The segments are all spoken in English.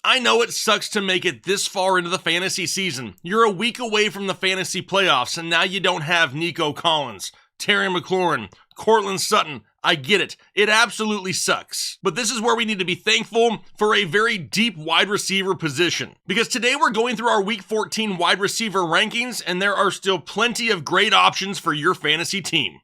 I know it sucks to make it this far into the fantasy season. You're a week away from the fantasy playoffs, and now you don't have Nico Collins, Terry McLaurin, Cortland Sutton. I get it. It absolutely sucks. But this is where we need to be thankful for a very deep wide receiver position. Because today we're going through our Week 14 wide receiver rankings, and there are still plenty of great options for your fantasy team.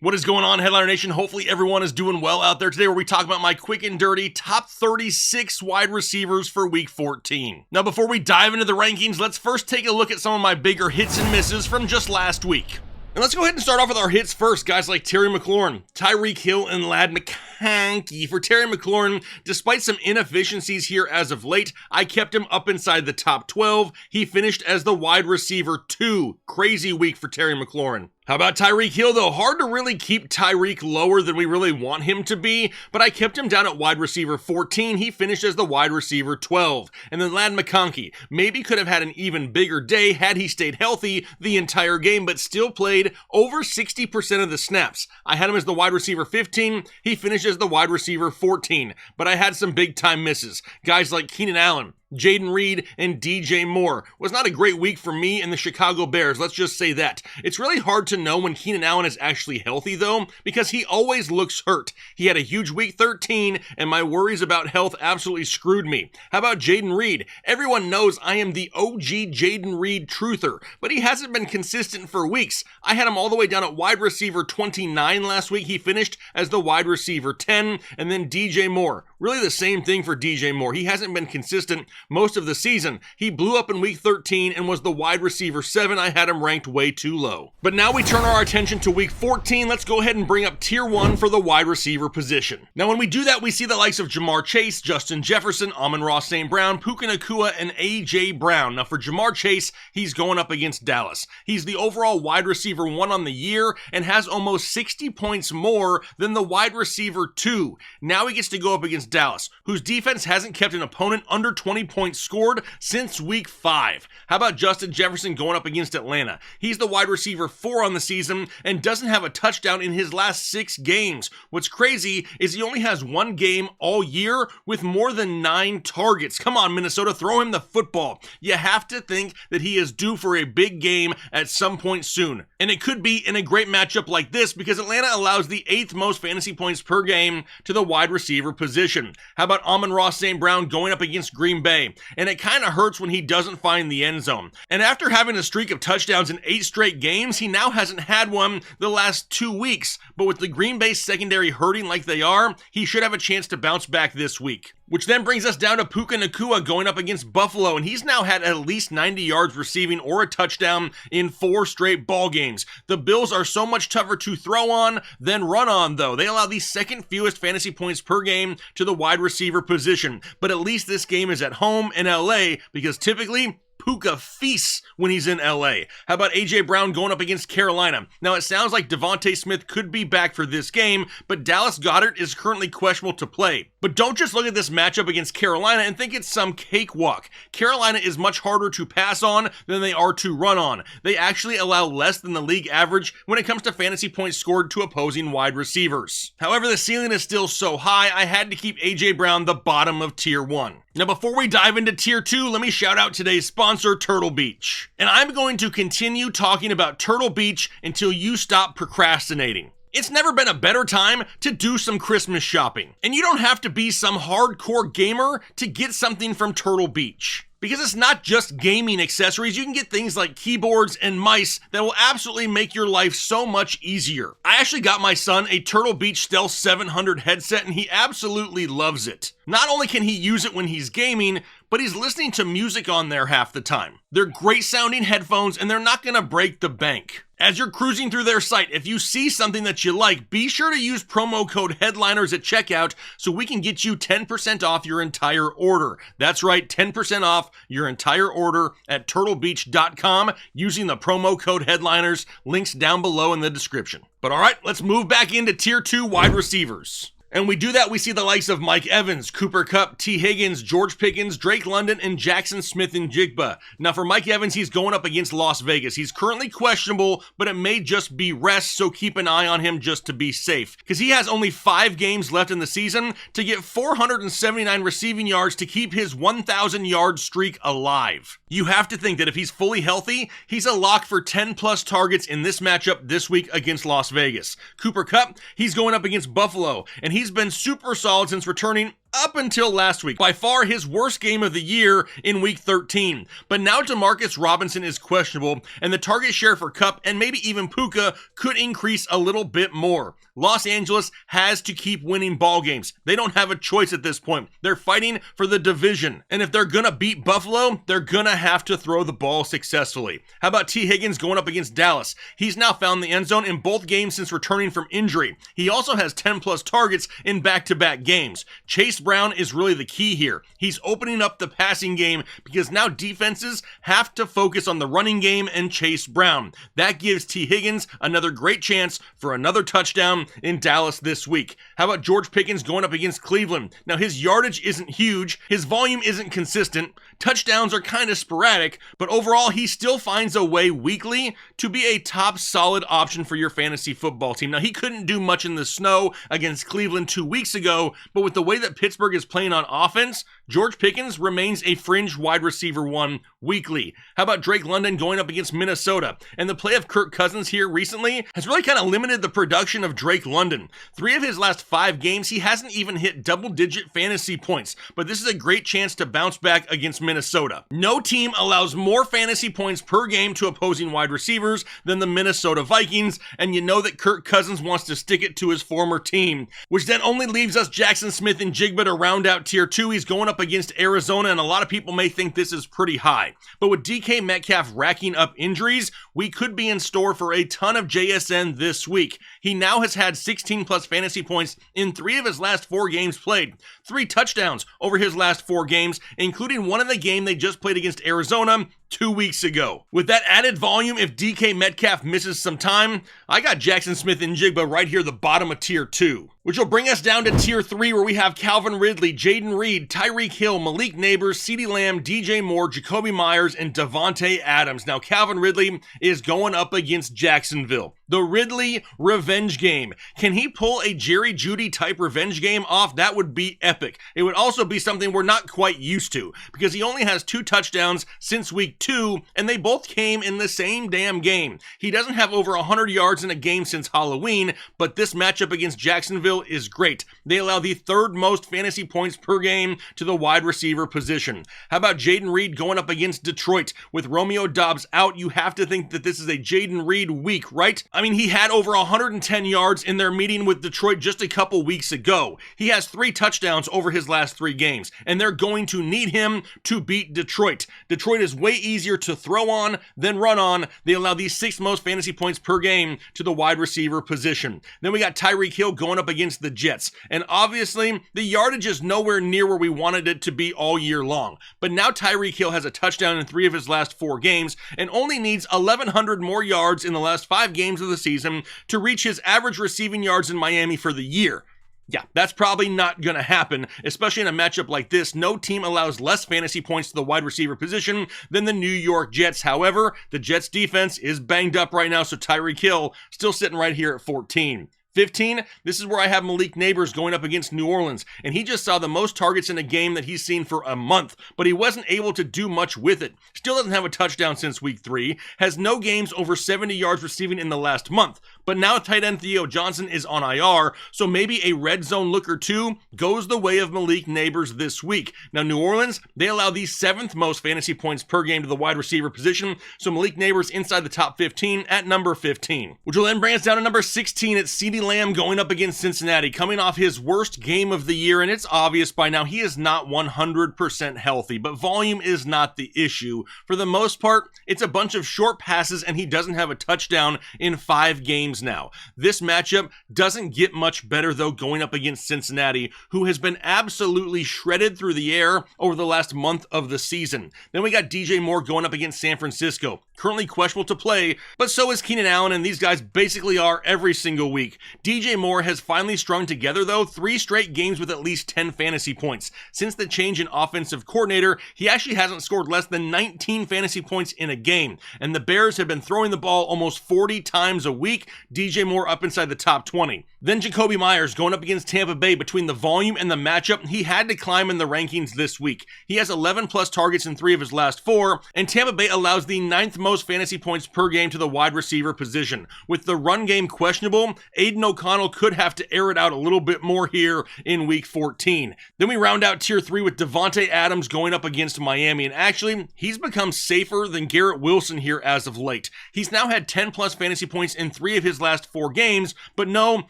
What is going on, Headliner Nation? Hopefully everyone is doing well out there today, where we talk about my quick and dirty top 36 wide receivers for Week 14. Now, before we dive into the rankings, let's first take a look at some of my bigger hits and misses from just last week. And let's go ahead and start off with our hits first. Guys like Terry McLaurin, Tyreek Hill, and Ladd McConkey. For Terry McLaurin, despite some inefficiencies here as of late, I kept him up inside the top 12. He finished as the wide receiver 2. Crazy week for Terry McLaurin. How about Tyreek Hill, though? Hard to really keep Tyreek lower than we really want him to be, but I kept him down at wide receiver 14. He finished as the wide receiver 12. And then Ladd McConkey maybe could have had an even bigger day had he stayed healthy the entire game, but still played over 60% of the snaps. I had him as the wide receiver 15. He finished as the wide receiver 14, but I had some big time misses. Guys like Keenan Allen, Jaden Reed, and DJ Moore. Was not a great week for me and the Chicago Bears, let's just say that. It's really hard to know when Keenan Allen is actually healthy, though, because he always looks hurt. He had a huge week 13, and my worries about health absolutely screwed me. How about Jaden Reed? Everyone knows I am the OG Jaden Reed truther, but he hasn't been consistent for weeks. I had him all the way down at wide receiver 29 last week. He finished as the wide receiver 10, and then DJ Moore. Really the same thing for DJ Moore. He hasn't been consistent most of the season. He blew up in week 13 and was the wide receiver 7. I had him ranked way too low. But now we turn our attention to week 14. Let's go ahead and bring up tier 1 for the wide receiver position. Now when we do that, we see the likes of Jamar Chase, Justin Jefferson, Amon-Ra St. Brown, Puka Nacua, and A.J. Brown. Now for Jamar Chase, he's going up against Dallas. He's the overall wide receiver 1 on the year and has almost 60 points more than the wide receiver 2. Now he gets to go up against Dallas, whose defense hasn't kept an opponent under 20 points scored since week 5. How about Justin Jefferson going up against Atlanta? He's the wide receiver 4 on the season and doesn't have a touchdown in his last 6 games. What's crazy is he only has 1 game all year with more than 9 targets. Come on, Minnesota, throw him the football. You have to think that he is due for a big game at some point soon. And it could be in a great matchup like this because Atlanta allows the 8th most fantasy points per game to the wide receiver position. How about Amon-Ra St. Brown going up against Green Bay? And it kind of hurts when he doesn't find the end zone. And after having a streak of touchdowns in 8 straight games, he now hasn't had one the last 2 weeks. But with the Green Bay secondary hurting like they are, he should have a chance to bounce back this week. Which then brings us down to Puka Nacua going up against Buffalo, and he's now had at least 90 yards receiving or a touchdown in 4 straight ball games. The Bills are so much tougher to throw on than run on, though. They allow the 2nd fewest fantasy points per game to the wide receiver position. But at least this game is at home in LA, because typically Puka feasts when he's in LA. How about A.J. Brown going up against Carolina? Now, it sounds like Devontae Smith could be back for this game, but Dallas Goedert is currently questionable to play. But don't just look at this matchup against Carolina and think it's some cakewalk. Carolina is much harder to pass on than they are to run on. They actually allow less than the league average when it comes to fantasy points scored to opposing wide receivers. However, the ceiling is still so high, I had to keep A.J. Brown the bottom of tier 1. Now, before we dive into tier 2, let me shout out today's sponsor, Turtle Beach. And I'm going to continue talking about Turtle Beach until you stop procrastinating. It's never been a better time to do some Christmas shopping. And you don't have to be some hardcore gamer to get something from Turtle Beach. Because it's not just gaming accessories, you can get things like keyboards and mice that will absolutely make your life so much easier. I actually got my son a Turtle Beach Stealth 700 headset and he absolutely loves it. Not only can he use it when he's gaming, but he's listening to music on there half the time. They're great sounding headphones and they're not gonna break the bank. As you're cruising through their site, if you see something that you like, be sure to use promo code HEADLINERS at checkout so we can get you 10% off your entire order. That's right, 10% off your entire order at turtlebeach.com using the promo code HEADLINERS. Links down below in the description. But all right, let's move back into tier 2 wide receivers. And we do that, we see the likes of Mike Evans, Cooper Kupp, T. Higgins, George Pickens, Drake London, and Jackson Smith-Njigba. Now for Mike Evans, he's going up against Las Vegas. He's currently questionable, but it may just be rest, so keep an eye on him just to be safe. Because he has only 5 games left in the season to get 479 receiving yards to keep his 1,000-yard streak alive. You have to think that if he's fully healthy, he's a lock for 10-plus targets in this matchup this week against Las Vegas. Cooper Kupp, he's going up against Buffalo, and he's been super solid since returning up until last week. By far his worst game of the year in week 13. But now Demarcus Robinson is questionable, and the target share for Kupp and maybe even Puka could increase a little bit more. Los Angeles has to keep winning ball games. They don't have a choice at this point. They're fighting for the division. And if they're gonna beat Buffalo, they're gonna have to throw the ball successfully. How about T. Higgins going up against Dallas? He's now found the end zone in both games since returning from injury. He also has 10-plus targets in back-to-back games. Chase Brown is really the key here. He's opening up the passing game because now defenses have to focus on the running game and Chase Brown. That gives T. Higgins another great chance for another touchdown in Dallas this week. How about George Pickens going up against Cleveland? Now his yardage isn't huge, his volume isn't consistent, touchdowns are kind of sporadic, but overall he still finds a way weekly to be a top solid option for your fantasy football team. Now he couldn't do much in the snow against Cleveland 2 weeks ago, but with the way that Pittsburgh is playing on offense, George Pickens remains a fringe wide receiver 1 weekly. How about Drake London going up against Minnesota? And the play of Kirk Cousins here recently has really kind of limited the production of Drake London. 3 of his last 5 games, he hasn't even hit double-digit fantasy points, but this is a great chance to bounce back against Minnesota. No team allows more fantasy points per game to opposing wide receivers than the Minnesota Vikings, and you know that Kirk Cousins wants to stick it to his former team, which then only leaves us Jackson Smith-Njigba to round out tier 2. He's going up against Arizona, and a lot of people may think this is pretty high. But with DK Metcalf racking up injuries, we could be in store for a ton of JSN this week. He now has had 16-plus fantasy points in 3 of his last 4 games played. 3 touchdowns over his last 4 games, including one in the game they just played against Arizona 2 weeks ago. With that added volume, if DK Metcalf misses some time, I got Jackson Smith-Njigba right here, the bottom of tier 2. Which will bring us down to tier 3, where we have Calvin Ridley, Jaden Reed, Tyreek Hill, Malik Neighbors, CeeDee Lamb, DJ Moore, Jacoby Myers, and Devontae Adams. Now Calvin Ridley is going up against Jacksonville. The Ridley revenge game. Can he pull a Jerry Jeudy type revenge game off? That would be epic. It would also be something we're not quite used to, because he only has 2 touchdowns since week 2, and they both came in the same damn game. He doesn't have over 100 yards in a game since Halloween, but this matchup against Jacksonville is great. They allow the 3rd most fantasy points per game to the wide receiver position. How about Jaden Reed going up against Detroit? With Romeo Doubs out, you have to think that this is a Jaden Reed week, right? I mean, he had over 110 yards in their meeting with Detroit just a couple weeks ago. He has 3 touchdowns over his last 3 games, and they're going to need him to beat Detroit. Detroit is way easier to throw on than run on. They allow the 6th most fantasy points per game to the wide receiver position. Then we got Tyreek Hill going up against the Jets, and obviously the yardage is nowhere near where we wanted it to be all year long, but now Tyreek Hill has a touchdown in 3 of his last 4 games and only needs 1,100 more yards in the last 5 games of the season to reach his average receiving yards in Miami for the year. Yeah, that's probably not going to happen, especially in a matchup like this. No team allows less fantasy points to the wide receiver position than the New York Jets. However, the Jets defense is banged up right now, so Tyreek Hill still sitting right here at 14. 15, this is where I have Malik Neighbors going up against New Orleans, and he just saw the most targets in a game that he's seen for a month, but he wasn't able to do much with it. Still doesn't have a touchdown since week 3, has no games over 70 yards receiving in the last month, but now tight end Theo Johnson is on IR, so maybe a red zone look or 2 goes the way of Malik Neighbors this week. Now New Orleans, they allow the 7th most fantasy points per game to the wide receiver position, so Malik Neighbors inside the top 15 at number 15, which will then bring us down to number 16 at CeeDee Lamb going up against Cincinnati, coming off his worst game of the year, and it's obvious by now he is not 100% healthy, but volume is not the issue. For the most part, it's a bunch of short passes, and he doesn't have a touchdown in 5 games now. This matchup doesn't get much better, though, going up against Cincinnati, who has been absolutely shredded through the air over the last month of the season. Then we got DJ Moore going up against San Francisco. currently questionable to play, but so is Keenan Allen, and these guys basically are every single week. DJ Moore has finally strung together, though, 3 straight games with at least 10 fantasy points. Since the change in offensive coordinator, he actually hasn't scored less than 19 fantasy points in a game, and the Bears have been throwing the ball almost 40 times a week. DJ Moore up inside the top 20. Then Jacoby Myers going up against Tampa Bay. Between the volume and the matchup, he had to climb in the rankings this week. He has 11 plus targets in 3 of his last 4, and Tampa Bay allows the 9th most fantasy points per game to the wide receiver position. With the run game questionable, Aiden O'Connell could have to air it out a little bit more here in week 14. Then we round out tier 3 with Davante Adams going up against Miami, and actually, he's become safer than Garrett Wilson here as of late. He's now had 10 plus fantasy points in 3 of his last 4 games, but no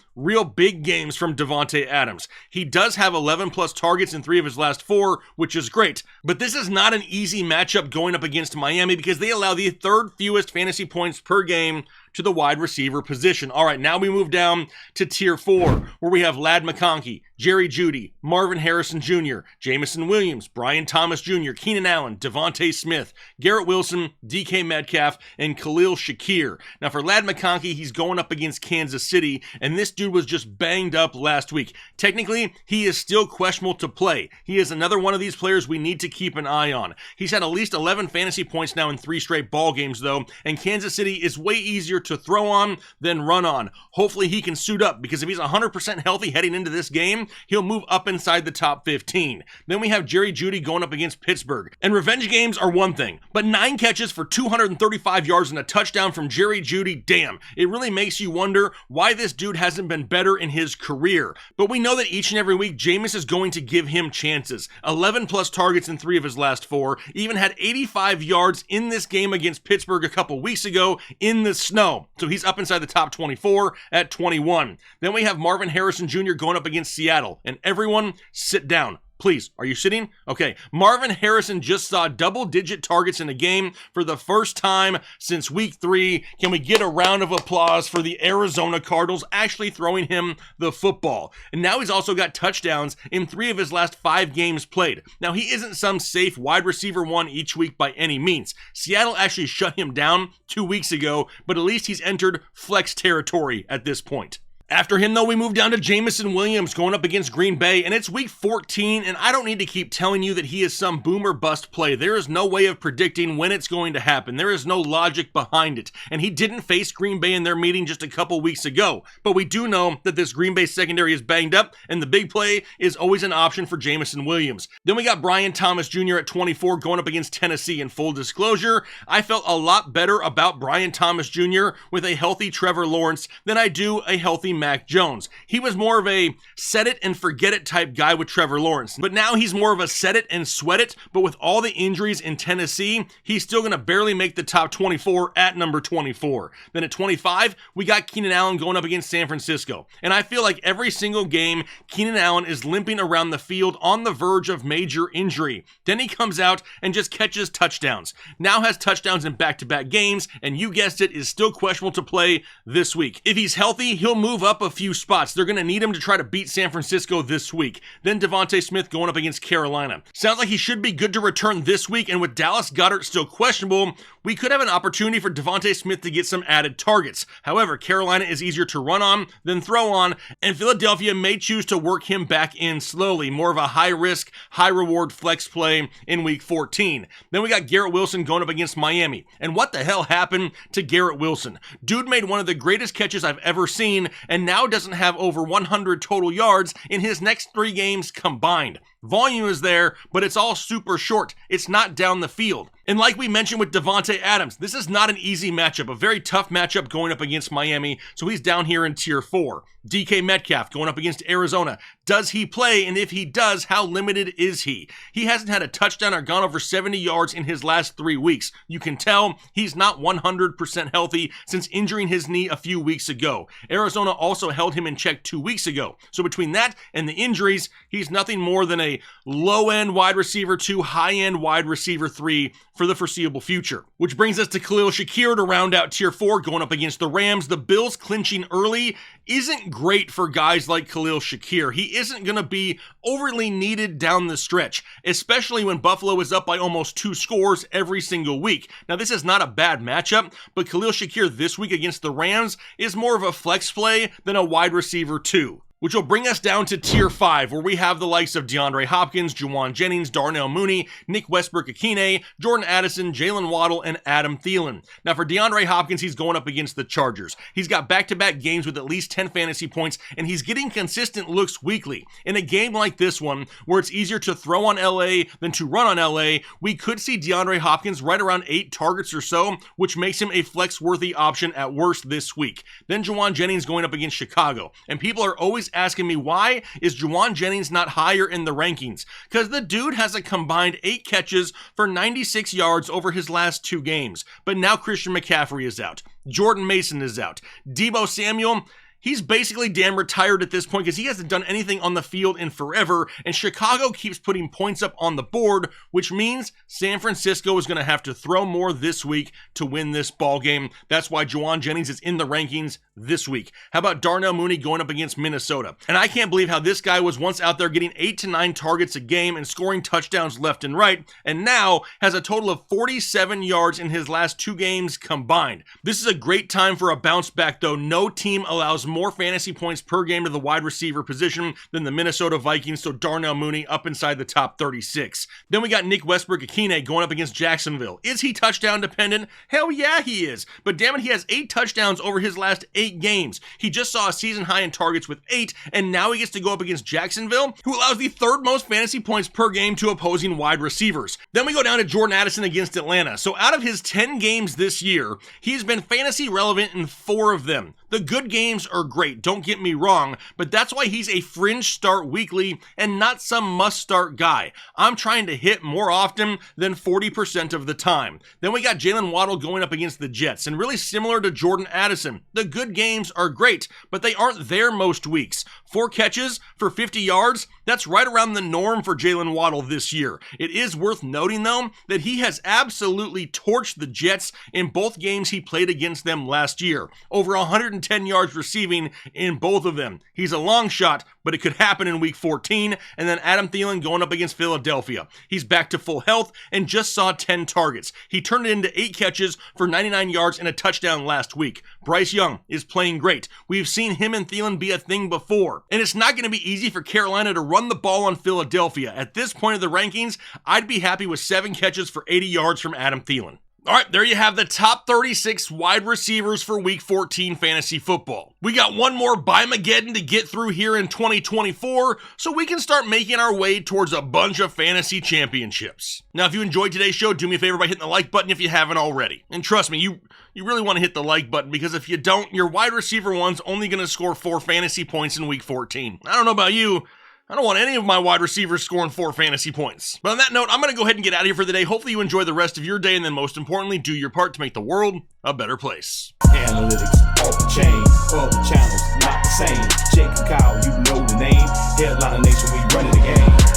real big games from Davante Adams. He does have 11 plus targets in 3 of his last 4, which is great, but this is not an easy matchup going up against Miami because they allow the 3rd fewest fantasy points per game to the wide receiver position. All right, now we move down to tier 4, where we have Ladd McConkey, Jerry Jeudy, Marvin Harrison Jr., Jamison Williams, Brian Thomas Jr., Keenan Allen, Devontae Smith, Garrett Wilson, DK Metcalf, and Khalil Shakir. Now for Ladd McConkey, he's going up against Kansas City, and this dude was just banged up last week. Technically, he is still questionable to play. He is another one of these players we need to keep an eye on. He's had at least 11 fantasy points now in 3 straight ball games, though, and Kansas City is way easier to throw on than run on. Hopefully he can suit up, because if he's 100% healthy heading into this game, he'll move up inside the top 15. Then we have Jerry Jeudy going up against Pittsburgh. And revenge games are one thing, but 9 catches for 235 yards and a touchdown from Jerry Jeudy, damn, it really makes you wonder why this dude hasn't been better in his career. But we know that each and every week, Jameis is going to give him chances. 11 plus targets in 3 of his last 4, even had 85 yards in this game against Pittsburgh a couple weeks ago in the snow. So he's up inside the top 24 at 21. Then we have Marvin Harrison Jr. going up against Seattle. And everyone, sit down. Please, are you sitting? Okay, Marvin Harrison just saw double-digit targets in a game for the first time since week 3. Can we get a round of applause for the Arizona Cardinals actually throwing him the football? And now he's also got touchdowns in 3 of his last 5 games played. Now, he isn't some safe wide receiver 1 each week by any means. Seattle actually shut him down 2 weeks ago, but at least he's entered flex territory at this point. After him, though, we move down to Jamison Williams going up against Green Bay, and it's week 14, and I don't need to keep telling you that he is some boom or bust play. There is no way of predicting when it's going to happen. There is no logic behind it, and he didn't face Green Bay in their meeting just a couple weeks ago, but we do know that this Green Bay secondary is banged up, and the big play is always an option for Jamison Williams. Then we got Brian Thomas Jr. at 24 going up against Tennessee. In full disclosure, I felt a lot better about Brian Thomas Jr. with a healthy Trevor Lawrence than I do a healthy Mac Jones. He was more of a set it and forget it type guy with Trevor Lawrence, but now he's more of a set it and sweat it. But with all the injuries in Tennessee, he's still going to barely make the top 24 at number 24. Then at 25, we got Keenan Allen going up against San Francisco. And I feel like every single game, Keenan Allen is limping around the field on the verge of major injury. Then he comes out and just catches touchdowns. Now has touchdowns in back-to-back games, and you guessed it, is still questionable to play this week. If he's healthy, he'll move up a few spots. They're going to need him to try to beat San Francisco this week. Then Devontae Smith going up against Carolina. Sounds like he should be good to return this week, and with Dallas Goedert still questionable, we could have an opportunity for Devontae Smith to get some added targets. However, Carolina is easier to run on than throw on, and Philadelphia may choose to work him back in slowly. More of a high-risk, high-reward flex play in week 14. Then we got Garrett Wilson going up against Miami. And what the hell happened to Garrett Wilson? Dude made one of the greatest catches I've ever seen, and now doesn't have over 100 total yards in his next 3 games combined. Volume is there, but it's all super short. It's not down the field. And like we mentioned with Davante Adams, this is not an easy matchup, a very tough matchup going up against Miami, so he's down here in tier 4. DK Metcalf going up against Arizona. Does he play? And if he does, how limited is he? He hasn't had a touchdown or gone over 70 yards in his last 3 weeks. You can tell he's not 100% healthy since injuring his knee a few weeks ago. Arizona also held him in check 2 weeks ago. So between that and the injuries, he's nothing more than a low-end wide receiver 2, high-end wide receiver 3 for for the foreseeable future. Which brings us to Khalil Shakir to round out Tier 4, going up against the Rams. The Bills clinching early isn't great for guys like Khalil Shakir. He isn't going to be overly needed down the stretch, especially when Buffalo is up by almost 2 scores every single week. Now, this is not a bad matchup, but Khalil Shakir this week against the Rams is more of a flex play than a wide receiver 2. Which will bring us down to Tier 5, where we have the likes of DeAndre Hopkins, Juwan Jennings, Darnell Mooney, Nick Westbrook-Ikhine, Jordan Addison, Jalen Waddle, and Adam Thielen. Now for DeAndre Hopkins, he's going up against the Chargers. He's got back-to-back games with at least 10 fantasy points, and he's getting consistent looks weekly. In a game like this one, where it's easier to throw on LA than to run on LA, we could see DeAndre Hopkins right around 8 targets or so, which makes him a flex-worthy option at worst this week. Then Juwan Jennings going up against Chicago, and people are always asking me, why is Juwan Jennings not higher in the rankings? Because the dude has a combined 8 catches for 96 yards over his last 2 games. But now Christian McCaffrey is out. Jordan Mason is out. Deebo Samuel, he's basically damn retired at this point because he hasn't done anything on the field in forever, and Chicago keeps putting points up on the board, which means San Francisco is going to have to throw more this week to win this ball game. That's why Juwan Jennings is in the rankings this week. How about Darnell Mooney going up against Minnesota? And I can't believe how this guy was once out there getting 8 to 9 targets a game and scoring touchdowns left and right, and now has a total of 47 yards in his last 2 games combined. This is a great time for a bounce back, though. No team allows more fantasy points per game to the wide receiver position than the Minnesota Vikings, so Darnell Mooney up inside the top 36. Then we got Nick Westbrook-Ikhine going up against Jacksonville. Is he touchdown dependent? Hell yeah, he is. But damn it, he has 8 touchdowns over his last 8 games. He just saw a season high in targets with 8, and now he gets to go up against Jacksonville, who allows the 3rd most fantasy points per game to opposing wide receivers. Then we go down to Jordan Addison against Atlanta. So out of his 10 games this year, he's been fantasy relevant in 4 of them. The good games are great, don't get me wrong, but that's why he's a fringe start weekly and not some must-start guy. I'm trying to hit more often than 40% of the time. Then we got Jalen Waddle going up against the Jets, and really similar to Jordan Addison, the good games are great, but they aren't there most weeks. 4 catches for 50 yards, that's right around the norm for Jalen Waddle this year. It is worth noting, though, that he has absolutely torched the Jets in both games he played against them last year. Over 110 yards receiving in both of them. He's a long shot, but it could happen in week 14. And then Adam Thielen going up against Philadelphia. He's back to full health and just saw 10 targets. He turned it into 8 catches for 99 yards and a touchdown last week. Bryce Young is playing great. We've seen him and Thielen be a thing before. And it's not going to be easy for Carolina to run the ball on Philadelphia. At this point of the rankings, I'd be happy with 7 catches for 80 yards from Adam Thielen. All right, there you have the top 36 wide receivers for Week 14 fantasy football. We got one more Bimageddon to get through here in 2024, so we can start making our way towards a bunch of fantasy championships. Now, if you enjoyed today's show, do me a favor by hitting the like button if you haven't already. And trust me, you really want to hit the like button, because if you don't, your wide receiver one's only going to score 4 fantasy points in Week 14. I don't know about you, I don't want any of my wide receivers scoring 4 fantasy points. But on that note, I'm going to go ahead and get out of here for the day. Hopefully you enjoy the rest of your day, and then most importantly, do your part to make the world a better place. Analytics off the chain, other channels not the same. Jake and Kyle, you know the name. Headline Nation, we running the game.